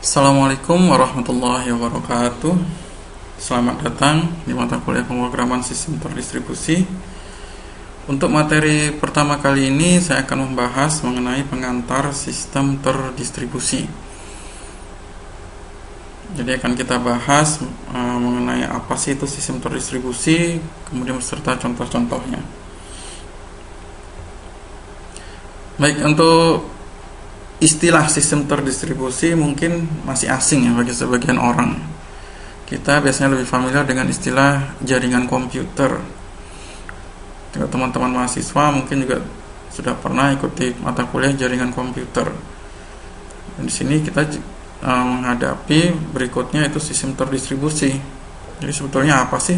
Assalamualaikum warahmatullahi wabarakatuh. Selamat datang di mata kuliah pemrograman sistem terdistribusi. Untuk materi pertama kali ini saya akan membahas mengenai pengantar sistem terdistribusi. Jadi akan kita bahas mengenai apa sih itu sistem terdistribusi, kemudian beserta contoh-contohnya. Baik, untuk istilah sistem terdistribusi mungkin masih asing ya bagi sebagian orang. Kita biasanya lebih familiar dengan istilah jaringan komputer. Teman-teman mahasiswa mungkin juga sudah pernah ikuti mata kuliah jaringan komputer. Dan di sini kita menghadapi berikutnya itu sistem terdistribusi. Jadi sebetulnya apa sih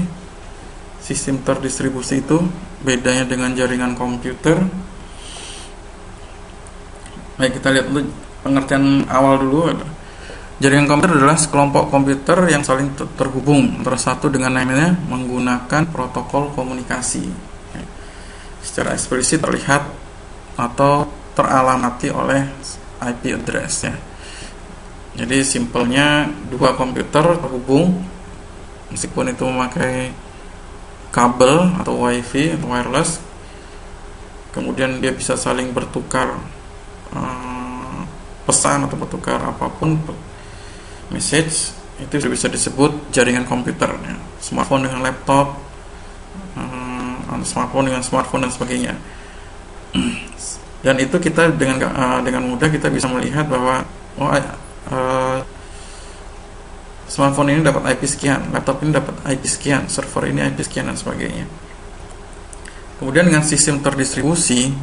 sistem terdistribusi itu? Bedanya dengan jaringan komputer. Baik, kita lihat dulu pengertian awal dulu. Jaringan komputer adalah sekelompok komputer yang saling terhubung antara satu dengan lainnya menggunakan protokol komunikasi. Secara eksplisit terlihat atau teralamati oleh IP address ya. Jadi simpelnya dua komputer terhubung meskipun itu memakai kabel atau wifi atau wireless, kemudian dia bisa saling bertukar pesan atau bertukar apapun message, itu sudah bisa disebut jaringan komputer ya. Smartphone dengan laptop, smartphone dengan smartphone dan sebagainya. Dan itu kita dengan mudah kita bisa melihat bahwa smartphone ini dapat IP sekian, laptop ini dapat IP sekian, server ini IP sekian dan sebagainya. Kemudian dengan sistem terdistribusi,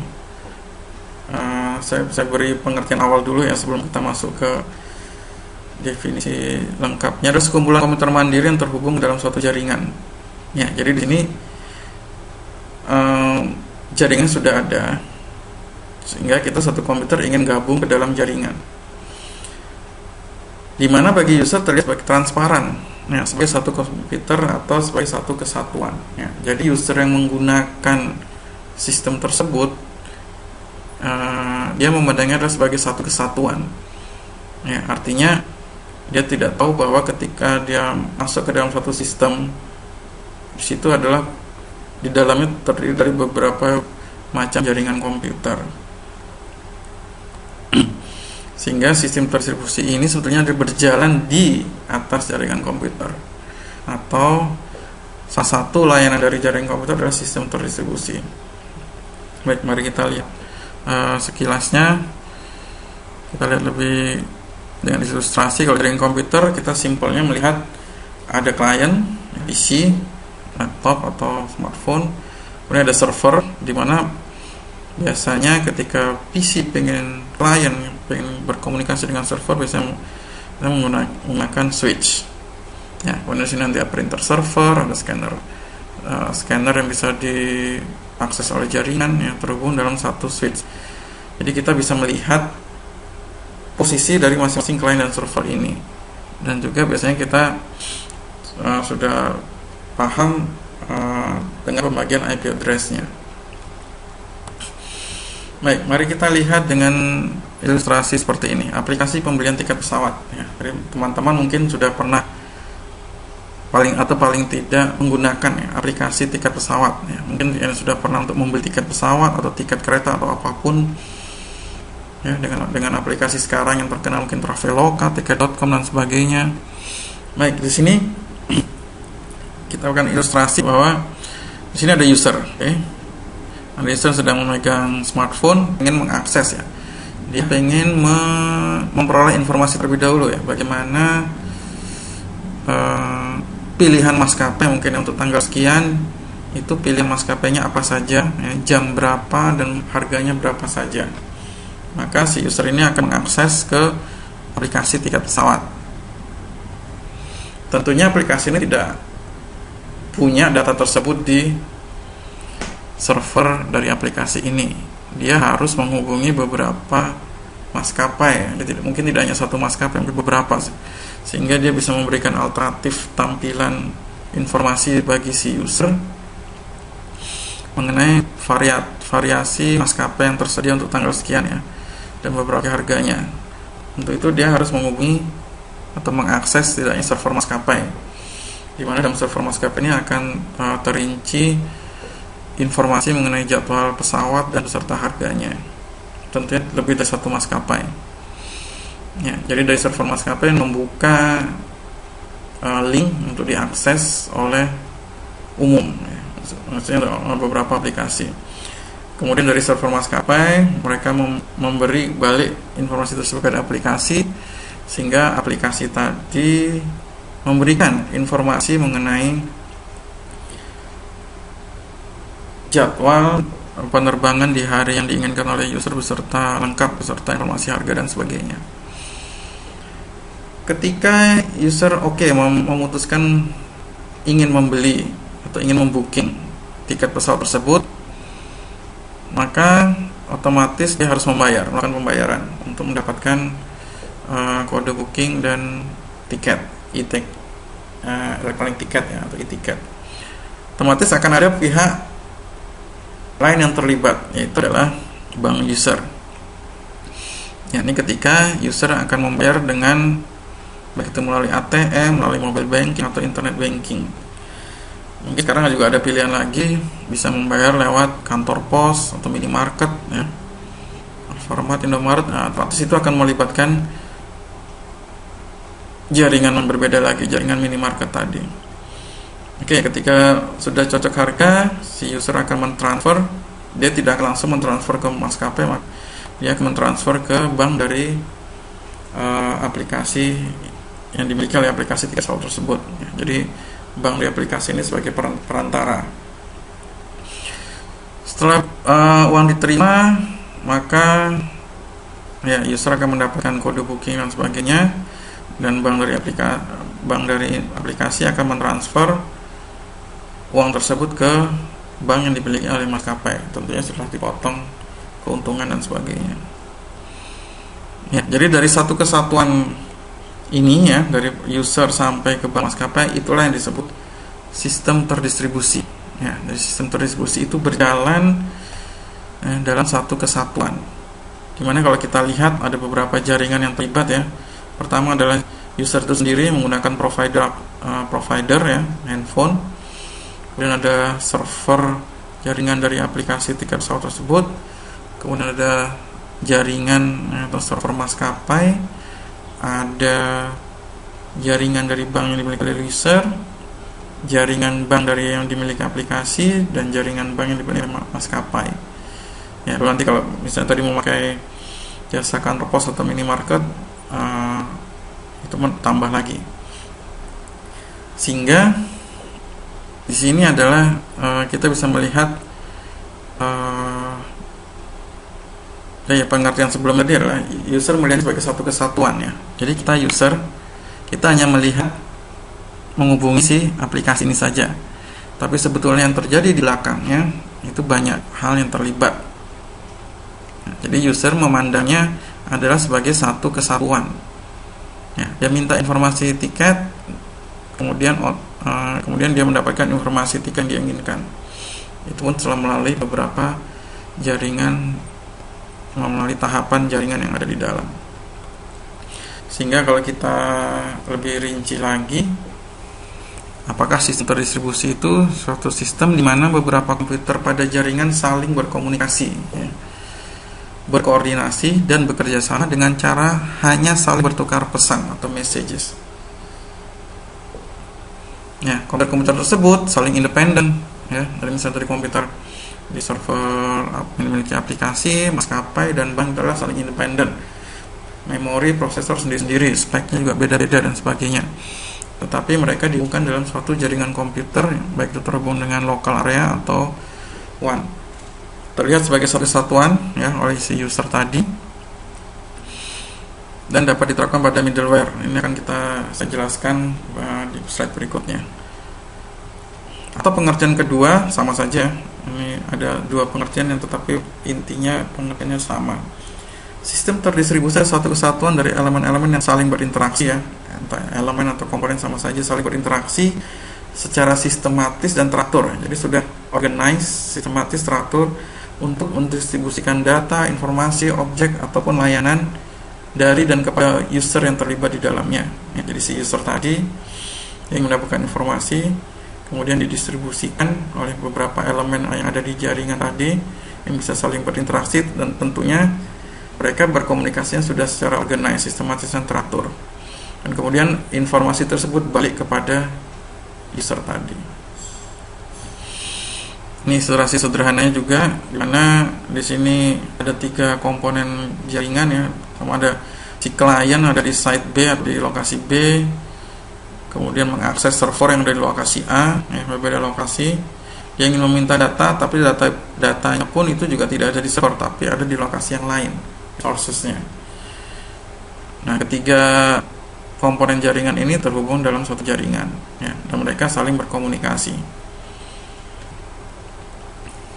saya beri pengertian awal dulu ya sebelum kita masuk ke definisi lengkapnya. Ada sekumpulan komputer mandiri yang terhubung dalam suatu jaringan. Ya, jadi di sini jaringan sudah ada, sehingga kita satu komputer ingin gabung ke dalam jaringan. Di mana bagi user terlihat sebagai transparan, ya, sebagai satu komputer atau sebagai satu kesatuan. Ya, jadi user yang menggunakan sistem tersebut dia memandangnya adalah sebagai satu kesatuan. Ya, artinya dia tidak tahu bahwa ketika dia masuk ke dalam suatu sistem, di situ adalah di dalamnya terdiri dari beberapa macam jaringan komputer. Sehingga sistem terdistribusi ini sebetulnya berjalan di atas jaringan komputer, atau salah satu layanan dari jaringan komputer adalah sistem terdistribusi. Baik, mari kita lihat sekilasnya. Kita lihat lebih dengan ilustrasi. Kalau jaringan komputer kita simpelnya melihat ada klien, PC, laptop atau smartphone, kemudian ada server, di mana biasanya ketika PC pengen berkomunikasi dengan server, biasanya menggunakan switch. Ya, kemudian di sini nanti ada printer server, ada scanner yang bisa diakses oleh jaringan yang terhubung dalam satu switch. Jadi kita bisa melihat posisi dari masing-masing klien dan server ini, dan juga biasanya kita sudah paham dengan pembagian IP address-nya. Baik, mari kita lihat dengan ilustrasi seperti ini. Aplikasi pembelian tiket pesawat ya. Jadi teman-teman mungkin sudah pernah paling tidak menggunakan ya, aplikasi tiket pesawat ya. Mungkin yang sudah pernah untuk membeli tiket pesawat atau tiket kereta atau apapun ya, dengan aplikasi sekarang yang terkenal mungkin Traveloka, tiket.com dan sebagainya. Baik, di sini kita akan ilustrasi bahwa di sini ada user, okay? Ada user sedang memegang smartphone, ingin mengakses ya. Dia pengen memperoleh informasi terlebih dahulu ya, bagaimana pilihan maskapai mungkin untuk tanggal sekian, itu pilihan maskapainya apa saja ya, jam berapa dan harganya berapa saja. Maka si user ini akan mengakses ke aplikasi tiket pesawat. Tentunya aplikasi ini tidak punya data tersebut di server dari aplikasi ini. Dia harus menghubungi beberapa maskapai. Mungkin tidak hanya satu maskapai, mungkin beberapa, sehingga dia bisa memberikan alternatif tampilan informasi bagi si user mengenai variasi maskapai yang tersedia untuk tanggal sekian ya, dan beberapa harganya. Untuk itu dia harus menghubungi atau mengakses setidaknya server maskapai, di mana dalam server maskapai ini akan terinci informasi mengenai jadwal pesawat dan beserta harganya. Tentunya lebih dari satu maskapai. Ya, jadi dari server maskapai membuka link untuk diakses oleh umum, ya. Maksudnya beberapa aplikasi. Kemudian dari server maskapai mereka memberi balik informasi tersebut ke aplikasi, sehingga aplikasi tadi memberikan informasi mengenai jadwal penerbangan di hari yang diinginkan oleh user beserta lengkap, beserta informasi harga dan sebagainya. Ketika user memutuskan ingin membeli atau ingin membooking tiket pesawat tersebut, maka otomatis dia harus melakukan pembayaran untuk mendapatkan kode booking dan tiket, electronic ticket ya, atau e-ticket. Otomatis akan ada pihak lain yang terlibat, yaitu adalah bank user. Ini ketika user akan membayar dengan baik itu melalui ATM, melalui mobile banking atau internet banking. Mungkin sekarang juga ada pilihan lagi, bisa membayar lewat kantor pos atau minimarket, ya, Alfamart, Indomaret. Otomatis itu akan melibatkan jaringan yang berbeda lagi, jaringan minimarket tadi. Ketika sudah cocok harga, si user akan mentransfer. Dia tidak langsung mentransfer ke maskapai, dia akan mentransfer ke bank dari aplikasi yang dimiliki oleh aplikasi tiket pesawat tersebut. Jadi bank di aplikasi ini sebagai perantara. Setelah uang diterima, maka user akan mendapatkan kode booking dan sebagainya, dan bank dari aplikasi akan mentransfer uang tersebut ke bank yang dimiliki oleh maskapai, tentunya setelah dipotong keuntungan dan sebagainya. Jadi dari satu kesatuan ini, dari user sampai ke bank maskapai, itulah yang disebut sistem terdistribusi. Dari sistem terdistribusi itu berjalan dalam satu kesatuan. Dimana kalau kita lihat ada beberapa jaringan yang terlibat, ya. Pertama adalah user itu sendiri menggunakan provider, ya, handphone. Kemudian ada server jaringan dari aplikasi tiket pesawat tersebut. Kemudian ada jaringan atau server maskapai. Ada jaringan dari bank yang dimiliki oleh user, jaringan bank dari yang dimiliki aplikasi, dan jaringan bank yang dimiliki maskapai. Nanti kalau misalnya tadi memakai jasa kantor pos atau minimarket, itu tambah lagi. Sehingga di sini adalah kita bisa melihat pengertian sebelum tadi adalah user melihat sebagai satu kesatuan, ya. Jadi kita hanya melihat menghubungi si aplikasi ini saja, tapi sebetulnya yang terjadi di belakangnya itu banyak hal yang terlibat. Jadi user memandangnya adalah sebagai satu kesatuan. Dia minta informasi tiket, kemudian dia mendapatkan informasi tiket yang diinginkan. Itu pun setelah melalui beberapa jaringan, melalui tahapan jaringan yang ada di dalam. Sehingga kalau kita lebih rinci lagi, apakah sistem terdistribusi itu suatu sistem di mana beberapa komputer pada jaringan saling berkomunikasi, ya, berkoordinasi dan bekerja sama dengan cara hanya saling bertukar pesan atau messages. Komputer tersebut saling independen, ya. Dari misalnya dari komputer di server memiliki aplikasi, maskapai, dan bank adalah saling independen. Memori, prosesor sendiri-sendiri, speknya juga beda-beda dan sebagainya. Tetapi mereka dihubungkan dalam suatu jaringan komputer, baik itu terhubung dengan local area atau WAN. Terlihat sebagai satu satuan, ya, oleh si user tadi, dan dapat diterapkan pada middleware. Ini akan saya jelaskan di slide berikutnya. Atau pengertian kedua sama saja. Ini ada dua pengertian yang tetapi intinya pengertiannya sama. Sistem terdistribusi adalah suatu kesatuan dari elemen-elemen yang saling berinteraksi, ya. Entah elemen atau komponen sama saja saling berinteraksi secara sistematis dan teratur. Jadi sudah organize, sistematis, teratur untuk mendistribusikan data, informasi, objek ataupun layanan dari dan kepada user yang terlibat di dalamnya. Ya, jadi si user tadi yang mendapatkan informasi kemudian didistribusikan oleh beberapa elemen yang ada di jaringan tadi yang bisa saling berinteraksi, dan tentunya mereka berkomunikasinya sudah secara organized, sistematis dan teratur, dan kemudian informasi tersebut balik kepada user tadi. Ini ilustrasi sederhananya juga, di mana di sini ada 3 komponen jaringan ya. Sama ada si klien ada di site B atau di lokasi B, kemudian mengakses server yang ada di lokasi A, ya, berbeda lokasi. Yang ingin meminta data, tapi datanya pun itu juga tidak ada di server, tapi ada di lokasi yang lain, sourcesnya. Nah, ketiga komponen jaringan ini terhubung dalam suatu jaringan, ya, dan mereka saling berkomunikasi.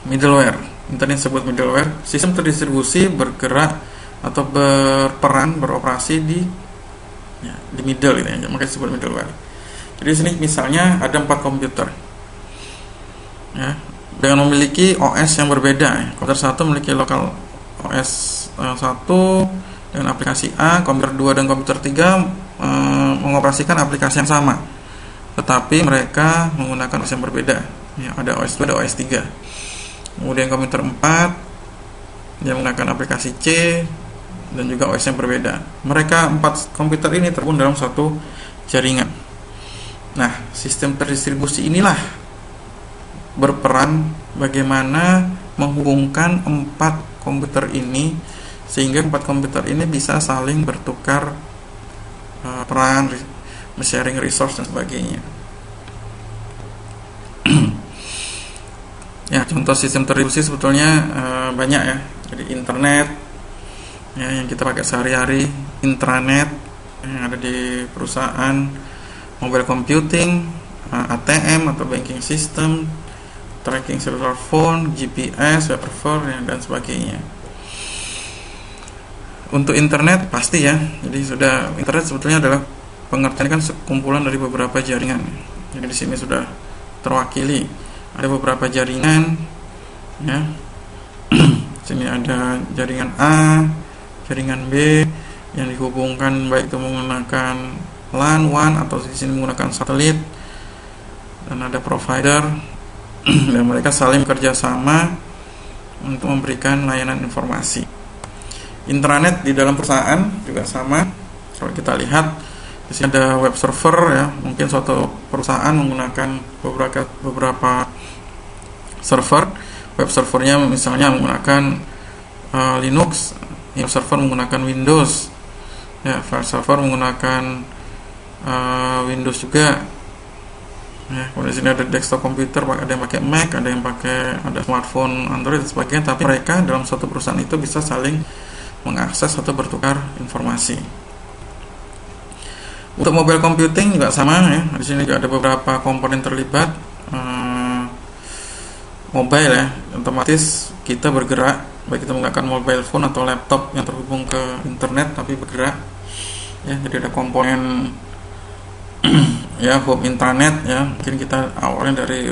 Middleware, internet disebut middleware, sistem terdistribusi bergerak atau berperan, beroperasi di middle gitu ya, makanya disebut middleware. Jadi sini misalnya ada 4 komputer, ya, dengan memiliki OS yang berbeda. Ya. Komputer 1 memiliki lokal OS 1 dengan aplikasi A, komputer 2 dan komputer 3 mengoperasikan aplikasi yang sama, tetapi mereka menggunakan OS yang berbeda. Ya, ada OS 2, ada OS 3. Kemudian komputer 4 yang menggunakan aplikasi C dan juga OS yang berbeda. Mereka 4 komputer ini terhubung dalam satu jaringan. Nah, sistem terdistribusi inilah berperan bagaimana menghubungkan 4 komputer ini sehingga 4 komputer ini bisa saling bertukar peran, sharing resource dan sebagainya. Ya, contoh sistem terdistribusi sebetulnya banyak ya. Jadi internet ya, yang kita pakai sehari-hari, intranet yang ada di perusahaan, mobile computing, ATM atau banking system, tracking cellular phone, GPS, web server dan sebagainya. Untuk internet pasti ya. Jadi sudah internet sebetulnya adalah pengertian kan sekumpulan dari beberapa jaringan. Jadi di sini sudah terwakili. Ada beberapa jaringan ya. Sini ada jaringan A, jaringan B yang dihubungkan baik itu menggunakan LAN, WAN atau di sini menggunakan satelit, dan ada provider dan mereka saling bekerja sama untuk memberikan layanan informasi. Intranet di dalam perusahaan juga sama. Kalau kita lihat di sini ada web server ya, mungkin suatu perusahaan menggunakan beberapa server. Web servernya misalnya menggunakan Linux, web server menggunakan Windows, ya, file server menggunakan Windows juga. Ya, kemudian di sini ada desktop komputer, ada yang pakai Mac, ada yang pakai smartphone Android dan sebagainya. Tapi mereka dalam suatu perusahaan itu bisa saling mengakses atau bertukar informasi. Untuk mobile computing juga sama ya. Di sini juga ada beberapa komponen terlibat. Mobile ya, otomatis kita bergerak, baik kita menggunakan mobile phone atau laptop yang terhubung ke internet tapi bergerak. Ya, jadi ada komponen ya home intranet ya. Mungkin kita awalnya dari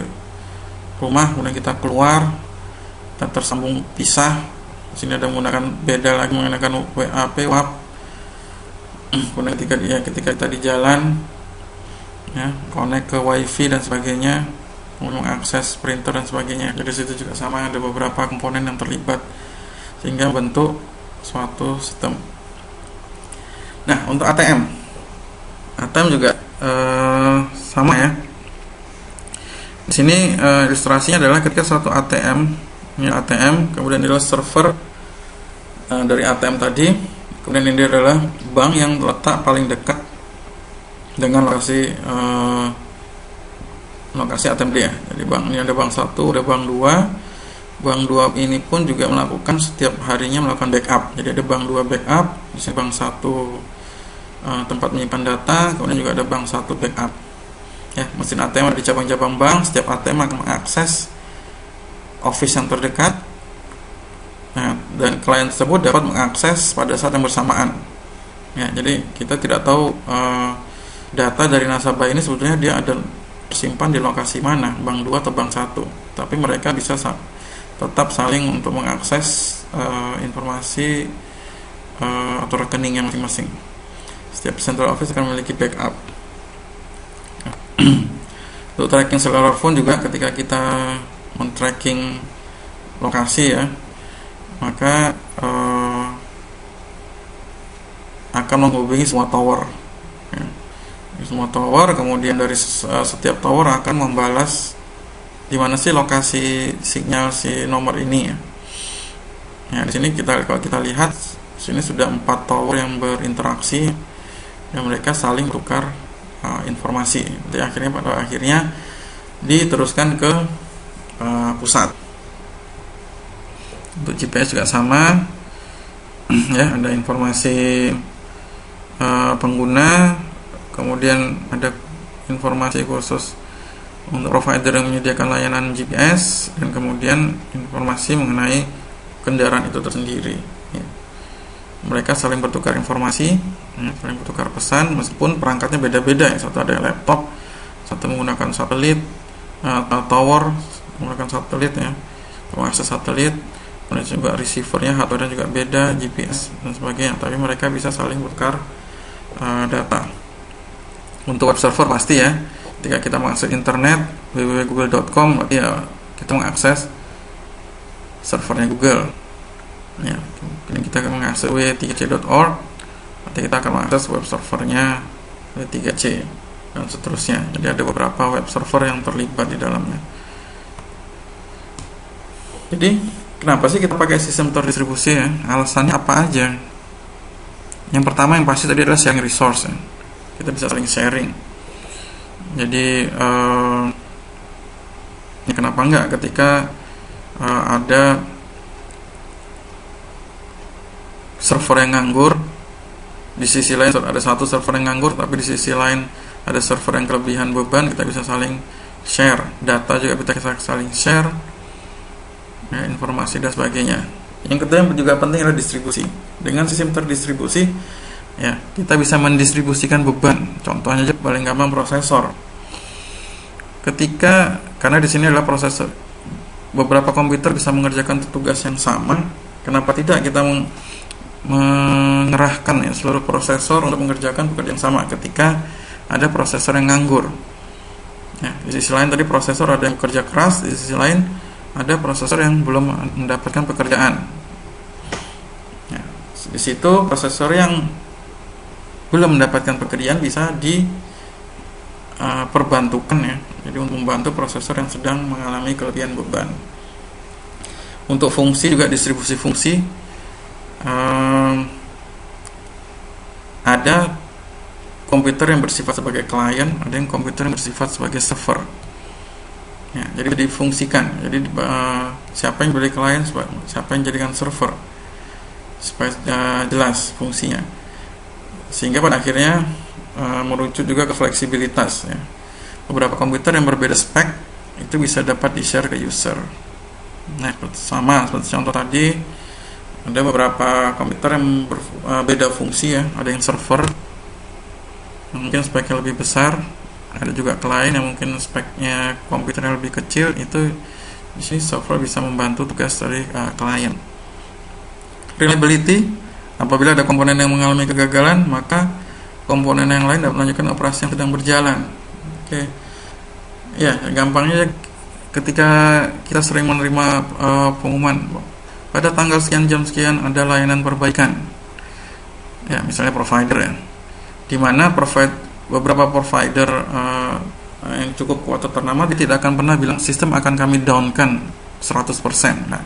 rumah, kemudian kita keluar, kita tersambung pisah. Di sini ada menggunakan beda lagi menggunakan WAP, WAP. Kemudian ketika kita di jalan ya, connect ke wifi dan sebagainya, kemudian mengakses printer dan sebagainya. Jadi situ juga sama, ada beberapa komponen yang terlibat sehingga bentuk suatu sistem. Nah, untuk ATM juga sama ya. Di sini ilustrasinya adalah ketika suatu ATM, kemudian adalah server dari ATM tadi. Kemudian ini adalah bank yang terletak paling dekat dengan lokasi ATM dia. Jadi bank ini ada bank 1, ada bank 2. Bank 2 ini pun juga melakukan setiap harinya melakukan backup. Jadi ada bank 2 backup, di sini bank 1 tempat menyimpan data, kemudian juga ada bank 1 backup. Ya, mesin ATM ada di cabang-cabang bank, setiap ATM akan mengakses office yang terdekat. Nah, dan klien tersebut dapat mengakses pada saat yang bersamaan. Ya, jadi kita tidak tahu data dari nasabah ini sebetulnya dia ada tersimpan di lokasi mana, bank 2 atau bank 1. Tapi mereka bisa tetap saling untuk mengakses informasi atau rekeningnya masing-masing. Setiap central office akan memiliki backup. Untuk tracking cellular phone juga, ketika kita men-tracking lokasi ya, maka akan menghubungi semua tower ya. Semua tower, kemudian dari setiap tower akan membalas di mana sih lokasi sinyal si nomor ini ya. Ya, di sini kalau kita lihat, sini sudah 4 tower yang berinteraksi dan mereka saling bertukar informasi. Jadi pada akhirnya diteruskan ke pusat. Untuk GPS juga sama ya, ada informasi pengguna, kemudian ada informasi khusus untuk provider yang menyediakan layanan GPS, dan kemudian informasi mengenai kendaraan itu tersendiri ya. Mereka saling bertukar informasi ya, saling bertukar pesan, meskipun perangkatnya beda-beda ya. Satu ada laptop, satu menggunakan satelit, tower menggunakan satelit ya, mengakses satelit, kemudian juga receivernya, hardware juga beda, GPS dan sebagainya, tapi mereka bisa saling bertukar data. Untuk web server pasti ya, ketika kita mengakses internet www.google.com, ya kita mengakses servernya Google ya. Kemudian kita akan mengakses w3c.org, nanti kita akan mengakses web servernya w3c dan seterusnya. Jadi ada beberapa web server yang terlibat di dalamnya. Jadi kenapa sih kita pakai sistem terdistribusi ya? Alasannya apa aja? Yang pertama yang pasti tadi adalah sharing resource ya. Kita bisa saling sharing. Jadi ya kenapa enggak ketika ada server yang nganggur, di sisi lain ada satu server yang nganggur, tapi di sisi lain ada server yang kelebihan beban, kita bisa saling share. Data juga kita saling share ya, informasi dan sebagainya. Yang kedua yang juga penting adalah distribusi. Dengan sistem terdistribusi ya, kita bisa mendistribusikan beban. Contohnya aja paling gampang prosesor. Karena di sini adalah prosesor, beberapa komputer bisa mengerjakan tugas yang sama. Kenapa tidak kita mengerahkan ya seluruh prosesor untuk mengerjakan pekerjaan yang sama ketika ada prosesor yang nganggur ya. Di sisi lain tadi prosesor ada yang bekerja keras, di sisi lain ada prosesor yang belum mendapatkan pekerjaan ya. Di situ prosesor yang belum mendapatkan pekerjaan bisa diperbantukan ya, jadi untuk membantu prosesor yang sedang mengalami kelebihan beban. Untuk fungsi juga distribusi fungsi, ada komputer yang bersifat sebagai klien, ada yang komputer yang bersifat sebagai server ya, jadi difungsikan. Jadi siapa yang beli klien, siapa yang jadikan server, supaya jelas fungsinya, sehingga pada akhirnya merujuk juga ke fleksibilitas ya. Beberapa komputer yang berbeda spek itu bisa dapat di-share ke user. Nah, sama seperti contoh tadi, ada beberapa komputer yang beda fungsi ya. Ada yang server yang mungkin speknya lebih besar, ada juga klien yang mungkin speknya komputernya lebih kecil. Itu di sini server bisa membantu tugas dari klien. Reliability, apabila ada komponen yang mengalami kegagalan, maka komponen yang lain dapat melanjutkan operasi yang sedang berjalan. Oke. Ya, gampangnya ketika kita sering menerima pengumuman pada tanggal sekian jam sekian ada layanan perbaikan. Ya, misalnya provider ya. Di mana beberapa provider yang cukup kuat atau ternama, dia tidak akan pernah bilang sistem akan kami downkan 100%. Nah,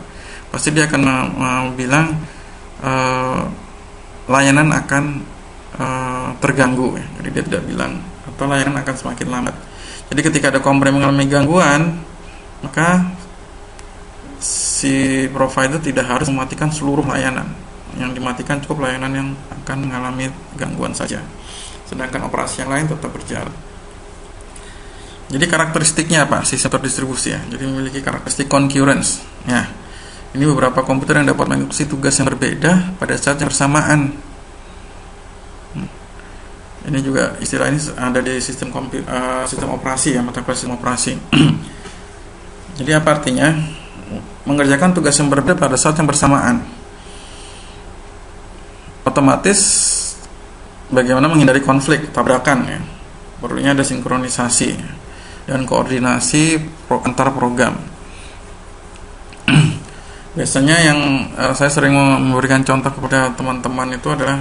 pasti dia akan bilang layanan akan terganggu ya. Jadi dia tidak bilang atau layanan akan semakin lambat. Jadi ketika ada komponen mengalami gangguan, maka si provider tidak harus mematikan seluruh layanan. Yang dimatikan cukup layanan yang akan mengalami gangguan saja, sedangkan operasi yang lain tetap berjalan. Jadi karakteristiknya apa? Sistem terdistribusi ya. Jadi memiliki karakteristik concurrence ya. Ini beberapa komputer yang dapat mengikuti tugas yang berbeda pada saat yang bersamaan. Ini juga istilah ini ada di sistem operasi ya, mata kuliah sistem operasi. Jadi apa artinya? Mengerjakan tugas yang berbeda pada saat yang bersamaan. otomatis bagaimana menghindari konflik, tabrakan ya. Perlunya ada sinkronisasi dan koordinasi antar program. Biasanya yang saya sering memberikan contoh kepada teman-teman itu adalah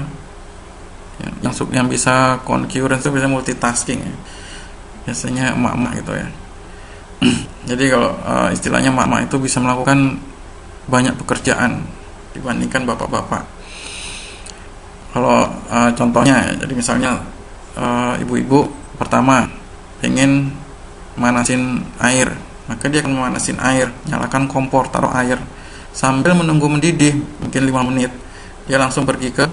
yang bisa concurrence itu bisa multitasking ya. Biasanya emak-emak gitu ya. Jadi kalau istilahnya emak-emak itu bisa melakukan banyak pekerjaan dibandingkan bapak-bapak. Kalau contohnya, jadi misalnya ibu-ibu pertama pengen manasin air, maka dia akan memanasin air, nyalakan kompor, taruh air, sambil menunggu mendidih mungkin 5 menit, dia langsung pergi ke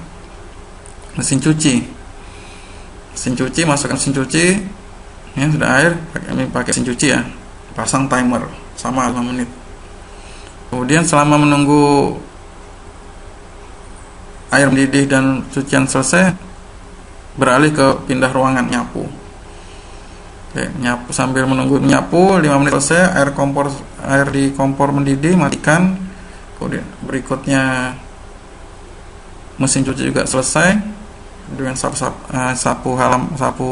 mesin cuci, masukkan mesin cuci, ya sudah air, pakai mesin cuci ya, pasang timer sama 5 menit. Kemudian selama menunggu air mendidih dan cucian selesai, beralih ke pindah ruangan nyapu. Oke, nyapu sambil menunggu nyapu 5 menit selesai, air di kompor mendidih, matikan. Kemudian berikutnya mesin cuci juga selesai, dengan sapu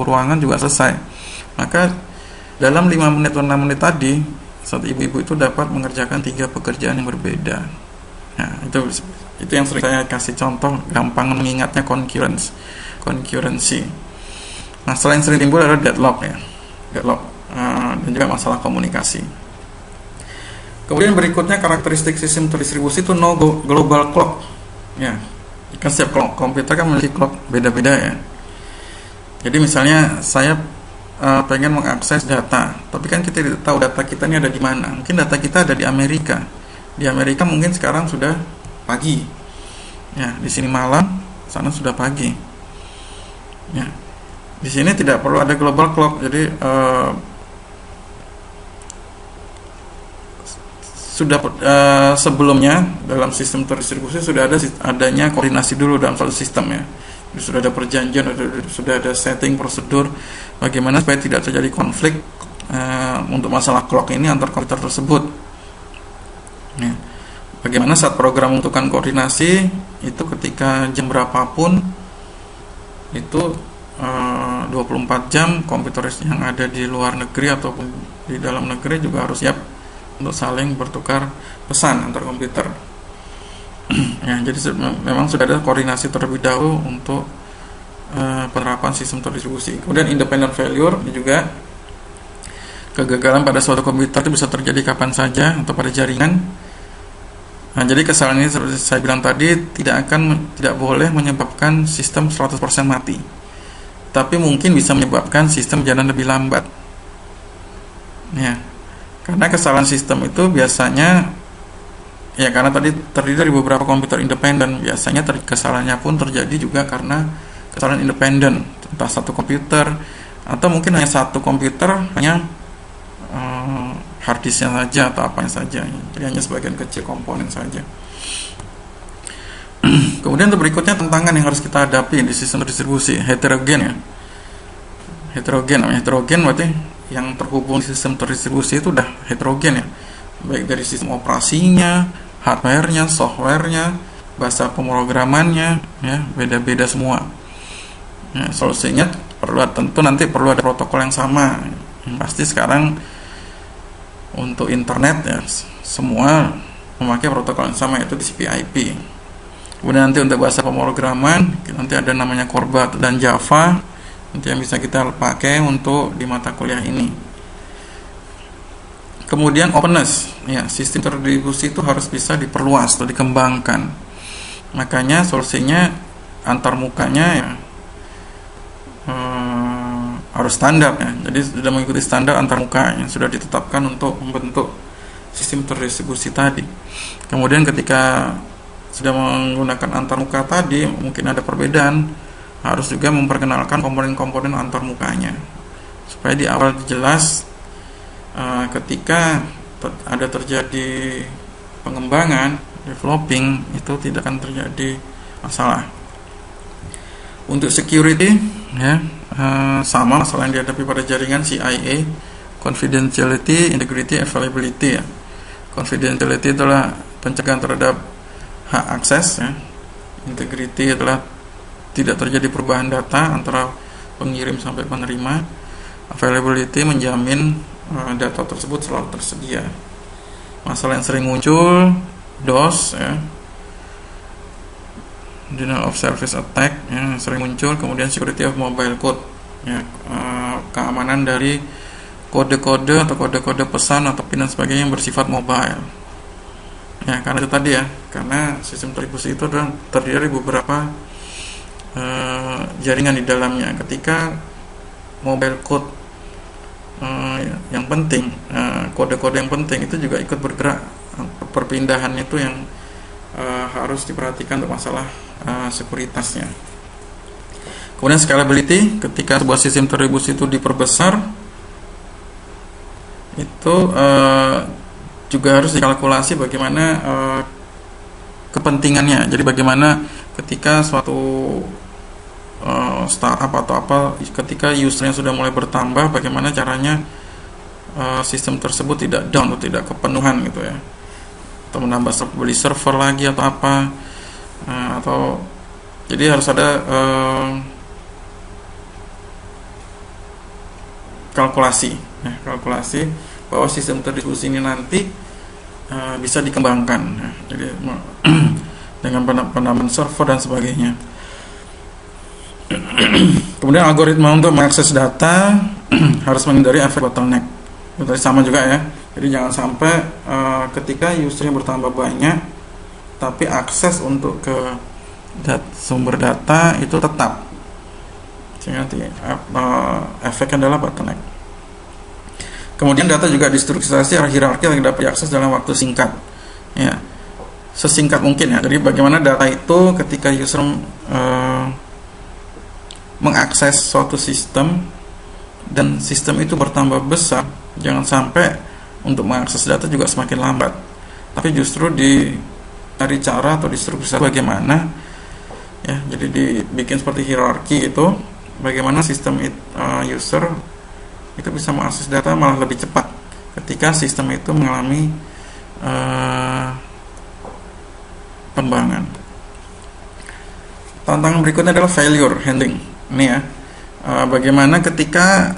ruangan juga selesai. Maka dalam 5 menit atau 6 menit tadi, satu ibu-ibu itu dapat mengerjakan 3 pekerjaan yang berbeda. Nah, itu yang sering saya kasih contoh, gampang mengingatnya concurrency. Nah, selain sering timbul adalah deadlock dan juga masalah komunikasi. Kemudian berikutnya karakteristik sistem terdistribusi itu no global clock. Ya, kan setiap komputer kan memiliki clock beda-beda ya. Jadi misalnya saya pengen mengakses data, tapi kan kita tidak tahu data kita ini ada di mana. Mungkin data kita ada di Amerika. Di Amerika mungkin sekarang sudah pagi. Ya, di sini malam, sana sudah pagi. Ya. Di sini tidak perlu ada global clock. Jadi sebelumnya dalam sistem terdistribusi sudah adanya koordinasi dulu dalam satu sistem ya. Sudah ada perjanjian, sudah ada setting prosedur bagaimana supaya tidak terjadi konflik untuk masalah clock ini antar komputer tersebut. Ya. Bagaimana saat program membutuhkan koordinasi itu ketika jam berapapun itu 24 jam komputer yang ada di luar negeri ataupun di dalam negeri juga harus siap untuk saling bertukar pesan antar komputer. Ya, jadi memang sudah ada koordinasi terlebih dahulu untuk penerapan sistem terdistribusi. Kemudian independent failure ini juga kegagalan pada suatu komputer itu bisa terjadi kapan saja atau pada jaringan. Nah, jadi kesalahan ini seperti saya bilang tadi tidak boleh menyebabkan sistem 100% mati. Tapi mungkin bisa menyebabkan sistem jalan lebih lambat. Ya. Karena kesalahan sistem itu biasanya ya karena tadi terdiri dari beberapa komputer independen, biasanya kesalahannya pun terjadi juga karena kesalahan independen, entah satu komputer atau mungkin hanya satu komputer, hanya harddisknya saja atau apanya saja, jadi hanya sebagian kecil komponen saja. Kemudian berikutnya tantangan yang harus kita hadapi di sistem distribusi heterogen ya. Heterogen berarti yang terhubung di sistem terdistribusi itu udah heterogen ya, baik dari sistem operasinya, hardware-nya, software-nya, bahasa pemrogramannya, ya beda-beda semua. Ya, solusinya tentu nanti perlu ada protokol yang sama. Pasti sekarang untuk internet ya semua memakai protokol yang sama, yaitu TCP/IP. Kemudian nanti untuk bahasa pemrograman nanti ada namanya Corbat dan Java, nanti yang bisa kita pakai untuk di mata kuliah ini. Kemudian openness, ya sistem terdistribusi itu harus bisa diperluas atau dikembangkan. Makanya solusinya antarmukanya ya harus standar ya. Jadi sudah mengikuti standar antarmuka yang sudah ditetapkan untuk membentuk sistem terdistribusi tadi. Kemudian ketika sudah menggunakan antarmuka tadi, mungkin ada perbedaan, harus juga memperkenalkan komponen-komponen antarmukanya supaya di awal jelas ketika ada terjadi pengembangan, developing, itu tidak akan terjadi masalah. Untuk security ya sama masalah yang dihadapi pada jaringan CIA, confidentiality, integrity, availability ya. Confidentiality adalah pencegahan terhadap hak akses ya, Integrity adalah tidak terjadi perubahan data antara pengirim sampai penerima. Availability menjamin data tersebut selalu tersedia. Masalah yang sering muncul, DOS, ya, denial of service attack, ya, sering muncul. Kemudian security of mobile code, ya, keamanan dari kode-kode atau kode-kode pesan atau PIN dan sebagainya yang bersifat mobile. Ya, karena itu tadi ya, karena sistem distribusi itu adalah terdiri dari beberapa jaringan di dalamnya. Ketika mobile code yang penting, kode-kode yang penting itu juga ikut bergerak, perpindahan itu yang harus diperhatikan untuk masalah sekuritasnya. Kemudian scalability, ketika sebuah sistem distribusi itu diperbesar, itu juga harus dikalkulasi bagaimana kepentingannya. Jadi bagaimana ketika suatu startup atau apa, ketika usernya sudah mulai bertambah, bagaimana caranya sistem tersebut tidak down atau tidak kepenuhan gitu ya, atau menambah beli server lagi atau apa, atau jadi harus ada kalkulasi bahwa sistem terdistribusi ini nanti bisa dikembangkan, ya. Jadi dengan penambahan server dan sebagainya. Kemudian algoritma untuk mengakses data harus menghindari efek bottleneck. Itu sama juga ya. Jadi jangan sampai ketika usernya bertambah banyak, tapi akses untuk ke sumber data itu tetap. Sehingga nanti efeknya adalah bottleneck. Kemudian data juga distrukturisasi hierarki yang dapat diakses dalam waktu singkat. Ya, sesingkat mungkin ya. Jadi bagaimana data itu ketika user mengakses suatu sistem dan sistem itu bertambah besar, jangan sampai untuk mengakses data juga semakin lambat, tapi justru dari cara atau distrukturisasi bagaimana ya. Jadi dibikin seperti hierarki itu, bagaimana sistem user itu bisa mengakses data malah lebih cepat ketika sistem itu mengalami pengembangan. Tantangan berikutnya adalah failure handling. Ini ya, bagaimana ketika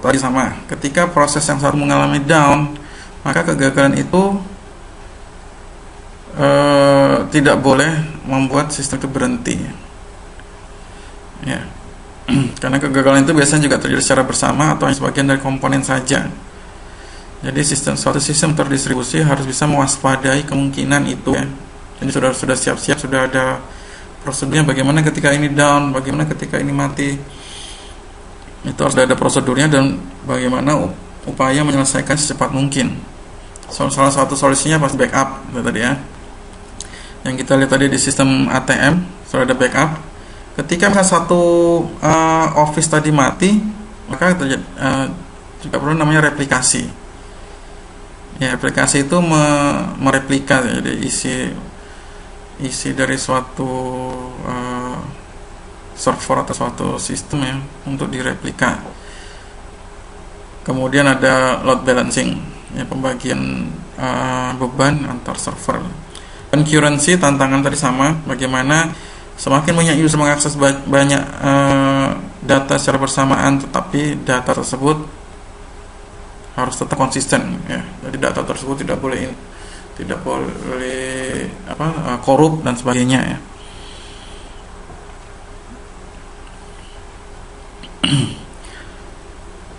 tadi sama, ketika proses yang satu mengalami down, maka kegagalan itu tidak boleh membuat sistem itu berhenti. Ya, karena kegagalan itu biasanya juga terjadi secara bersama atau hanya sebagian dari komponen saja. Jadi suatu sistem terdistribusi harus bisa mewaspadai kemungkinan itu. Ya. Jadi sudah siap-siap, sudah ada prosedurnya bagaimana ketika ini down, bagaimana ketika ini mati. Itu harus ada prosedurnya dan bagaimana upaya menyelesaikan secepat mungkin. Salah satu solusinya pasti backup tadi ya. Yang kita lihat tadi di sistem ATM sudah ada backup. Ketika satu office tadi mati, maka juga perlu namanya replikasi. Ya, replikasi itu mereplika, jadi isi dari suatu server atau suatu sistem ya untuk direplika. Kemudian ada load balancing, ya, pembagian beban antar server. Concurrency, tantangan tadi sama, bagaimana semakin banyak user mengakses banyak data secara bersamaan, tetapi data tersebut harus tetap konsisten ya. Jadi data tersebut tidak boleh korup dan sebagainya ya.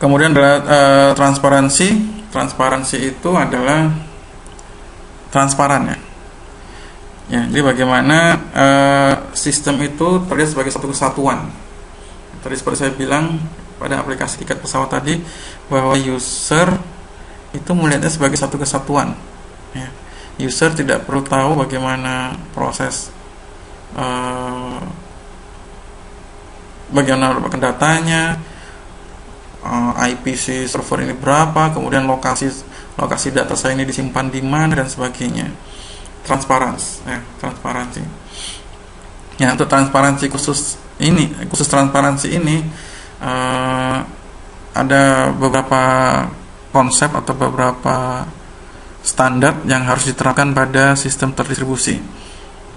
Kemudian adalah transparansi itu adalah transparan ya. Ya, jadi bagaimana sistem itu terlihat sebagai satu kesatuan. Tadi seperti saya bilang pada aplikasi tiket pesawat tadi, bahwa user itu melihatnya sebagai satu kesatuan ya. User tidak perlu tahu bagaimana proses bagaimana mendapatkan datanya, IP si server ini berapa, kemudian lokasi data saya ini disimpan di mana dan sebagainya. Transparansi ya. Untuk transparansi khusus transparansi ini ada beberapa konsep atau beberapa standar yang harus diterapkan pada sistem terdistribusi.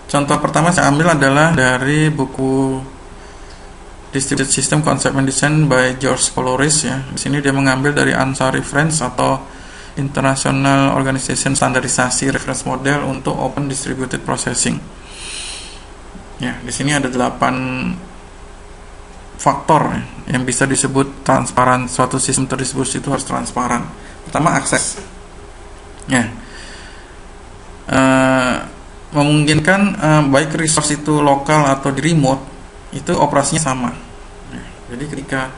Contoh pertama saya ambil adalah dari buku Distributed System Concept and Design by George Coulouris ya. Di sini dia mengambil dari ANSA Reference atau International Organization Standarisasi Reference Model untuk Open Distributed Processing. Ya, di sini ada 8 faktor ya, yang bisa disebut transparan. Suatu sistem terdistribusi itu harus transparan. Pertama, akses. Ya. Memungkinkan baik resource itu lokal atau di remote itu operasinya sama. Jadi ketika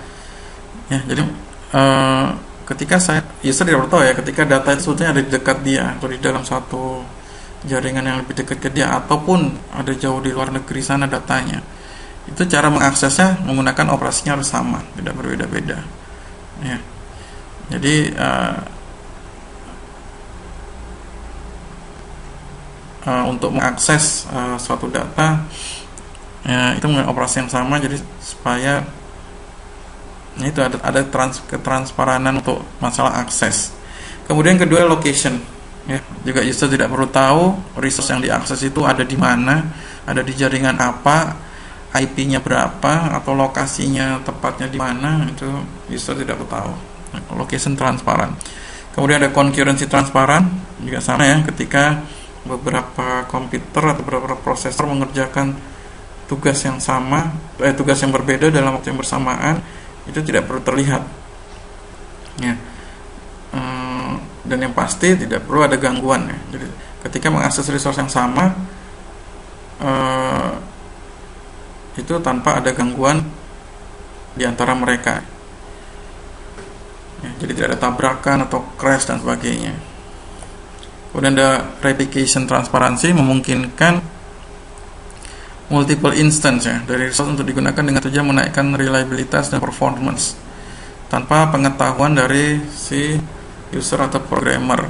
user tidak tahu ya, ketika data itu sebetulnya ada di dekat dia atau di dalam satu jaringan yang lebih dekat ke dia ataupun ada jauh di luar negeri sana datanya, itu cara mengaksesnya menggunakan operasinya harus sama, tidak berbeda-beda. Ya. Jadi untuk mengakses suatu data ya, itu menggunakan operasi yang sama, jadi supaya itu ada ketransparanan untuk masalah akses. Kemudian kedua, location ya, juga user tidak perlu tahu resource yang diakses itu ada di mana, ada di jaringan apa, IP-nya berapa atau lokasinya tepatnya di mana, itu user tidak perlu tahu. Location transparan. Kemudian ada concurrency transparan, juga sama ya, ketika beberapa komputer atau beberapa prosesor mengerjakan tugas yang sama, tugas yang berbeda dalam waktu yang bersamaan, itu tidak perlu terlihat ya. Dan yang pasti tidak perlu ada gangguan ya. Jadi ketika mengakses resource yang sama itu tanpa ada gangguan di antara mereka ya, jadi tidak ada tabrakan atau crash dan sebagainya. Kemudian ada replication transparansi, memungkinkan multiple instance ya dari resource untuk digunakan dengan tujuan menaikkan reliabilitas dan performance tanpa pengetahuan dari si user atau programmer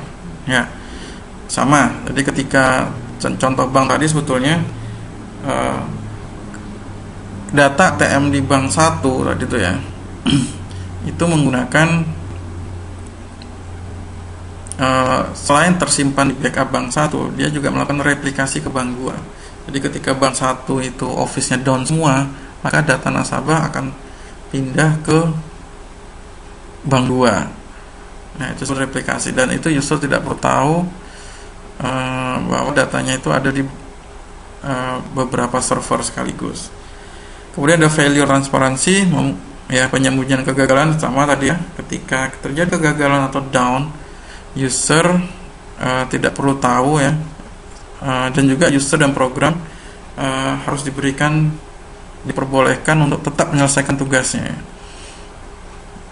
ya. Sama, jadi ketika contoh bank tadi sebetulnya data ATM di bank 1 tadi itu ya itu menggunakan selain tersimpan di backup bank 1, dia juga melakukan replikasi ke bank 2. Jadi ketika bank 1 itu office-nya down semua, maka data nasabah akan pindah ke bank 2. Nah, itu replikasi, dan itu user tidak perlu tahu bahwa datanya itu ada di beberapa server sekaligus. Kemudian ada failure transparansi, ya, penyembunyian kegagalan sama tadi ya. Ketika terjadi kegagalan atau down, user tidak perlu tahu ya. Dan juga user dan program harus diperbolehkan untuk tetap menyelesaikan tugasnya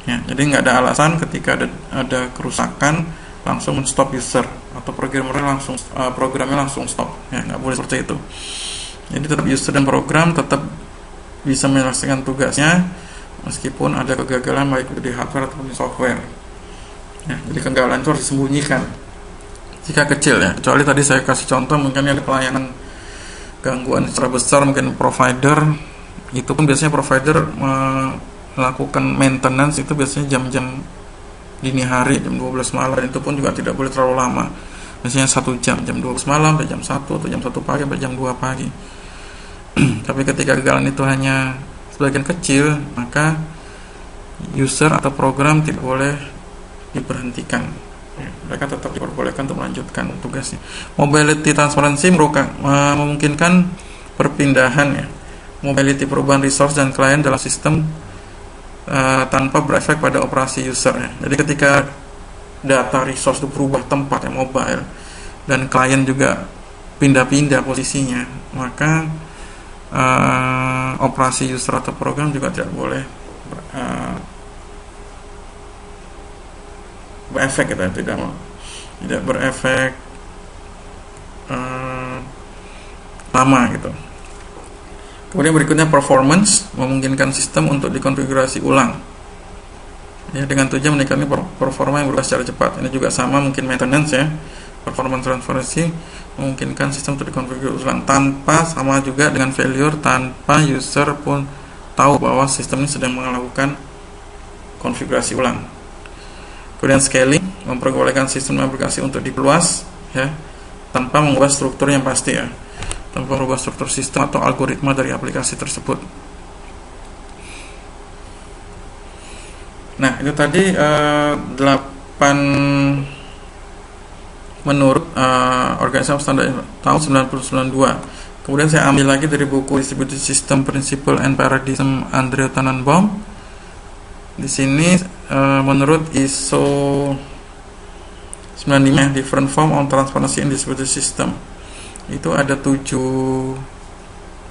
ya. Jadi nggak ada alasan ketika ada kerusakan langsung men-stop user atau programnya langsung stop ya, nggak boleh seperti itu. Jadi tetap user dan program tetap bisa menyelesaikan tugasnya meskipun ada kegagalan baik di hardware ataupun di software ya. Jadi kegagalan itu harus disembunyikan jika kecil ya, kecuali tadi saya kasih contoh mungkin ada pelayanan gangguan secara besar, mungkin provider, itu pun biasanya provider melakukan maintenance itu biasanya jam-jam dini hari, jam 12 malam, itu pun juga tidak boleh terlalu lama, biasanya 1 jam 12 malam sampai jam 1 atau jam 1 pagi sampai jam 2 pagi. Tapi ketika kegagalan itu hanya sebagian kecil, maka user atau program tidak boleh diberhentikan. Mereka tetap diperbolehkan untuk melanjutkan tugasnya. Mobility transparansi memungkinkan perpindahan ya, mobility perubahan resource dan klien dalam sistem tanpa berefek pada operasi user ya. Jadi ketika data resource itu berubah tempat ya, mobile, dan klien juga pindah-pindah posisinya, maka operasi user atau program juga tidak boleh berefek gitu, tidak berefek lama gitu. Kemudian berikutnya performance, memungkinkan sistem untuk dikonfigurasi ulang ya, dengan tujuan meningkatkan performa yang berubah secara cepat. Ini juga sama, mungkin maintenance ya. Performance transparansi memungkinkan sistem untuk dikonfigurasi ulang tanpa, sama juga dengan failure, tanpa user pun tahu bahwa sistem ini sedang melakukan konfigurasi ulang. Kemudian scaling, memperbolehkan sistem aplikasi untuk diperluas ya, tanpa mengubah struktur yang pasti ya. tanpa merubah struktur sistem atau algoritma dari aplikasi tersebut. Nah, itu tadi 8 menurut organisasi standar tahun 1992. Kemudian saya ambil lagi dari buku Distributed System Principle and Paradigm Andrew Tannenbaum. Di sini menurut ISO 95 Different Form on Transparency in Distributed System, itu ada 7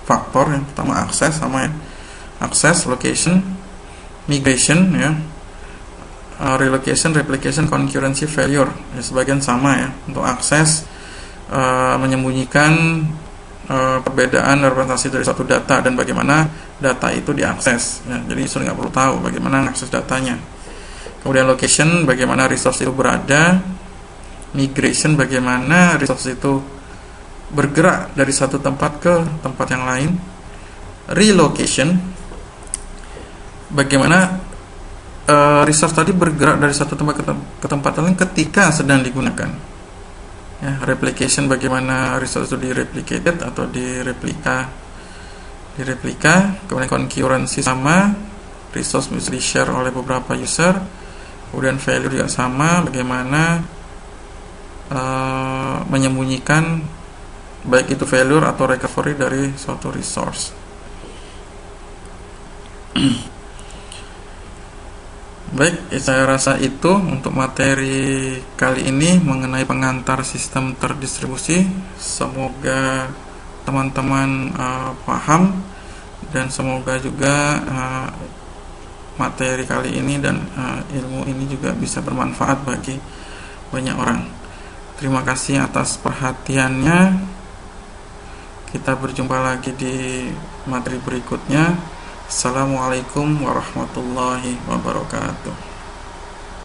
faktor. Yang pertama akses, sama ya, akses, location, migration ya, relocation, replication, concurrency, failure ya, sebagian sama ya. Untuk akses menyembunyikan perbedaan representasi dari suatu data dan bagaimana data itu diakses ya. Jadi user nggak perlu tahu bagaimana mengakses datanya. Kemudian location, bagaimana resource itu berada. Migration, bagaimana resource itu bergerak dari satu tempat ke tempat yang lain. Relocation, bagaimana resource tadi bergerak dari satu tempat ke tempat lain ketika sedang digunakan ya. Replication, bagaimana resource itu direplicated atau direplika. Kemudian concurrency, sama, resource bisa di-share oleh beberapa user. Kemudian failure juga sama, bagaimana menyembunyikan baik itu failure atau recovery dari suatu resource. Baik, saya rasa itu untuk materi kali ini mengenai pengantar sistem terdistribusi. Semoga teman-teman paham, dan semoga juga materi kali ini dan ilmu ini juga bisa bermanfaat bagi banyak orang. Terima kasih atas perhatiannya. Kita berjumpa lagi di materi berikutnya. Assalamualaikum warahmatullahi wabarakatuh.